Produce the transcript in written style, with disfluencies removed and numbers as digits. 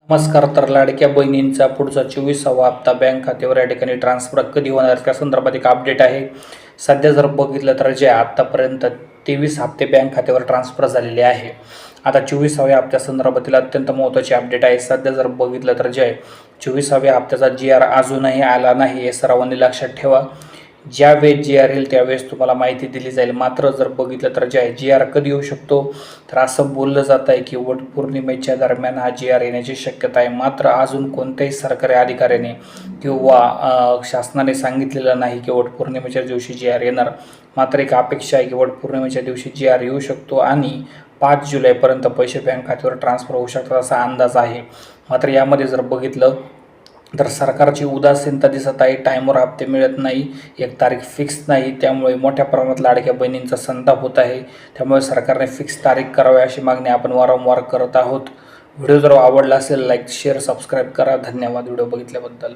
नमस्कार. तर लाडक्या बहिणींचा पुढचा 24वा हप्ता बँक खात्यावर या ठिकाणी ट्रान्सफर कधी होणार त्या संदर्भात एक अपडेट आहे. सध्या जर बघितलं तर जे आत्तापर्यंत 23 हप्ते बँक खात्यावर ट्रान्सफर झालेले आहे. आता 24व्या हप्त्यासंदर्भातील अत्यंत महत्त्वाची अपडेट आहे. सध्या जर बघितलं तर जे 24व्या हप्त्याचा GR अजूनही आला नाही हे सर्वांनी लक्षात ठेवा. ज्यावेळेस GR येईल त्यावेळेस तुम्हाला माहिती दिली जाईल. मात्र जर बघितलं तर जे आहे GR कधी येऊ शकतो, तर असं बोललं जात आहे की वटपौर्णिमेच्या दरम्यान हा GR येण्याची शक्यता आहे. मात्र अजून कोणत्याही सरकारी अधिकाऱ्याने किंवा शासनाने सांगितलेलं नाही की वटपौर्णिमेच्या दिवशी GR येणार. मात्र एक अपेक्षा आहे की वटपौर्णिमेच्या दिवशी GR येऊ शकतो आणि 5 जुलैपर्यंत पैसे बँक खात्यावर ट्रान्सफर होऊ शकतात असा अंदाज आहे. मात्र यामध्ये जर बघितलं तर सरकारची उदासीनता दिसत आहे. टाईमवर हप्ते मिळत नाही, एक तारीख फिक्स नाही. त्यामुळे मोठ्या प्रमाणात लाडक्या बहिणींचा संताप होत आहे. त्यामुळे सरकारने फिक्स तारीख करावी अशी मागणी आपण वारंवार करत आहोत. व्हिडिओ जर आवडला असेल लाईक, शेअर, सबस्क्राईब करा. धन्यवाद व्हिडिओ बघितल्याबद्दल.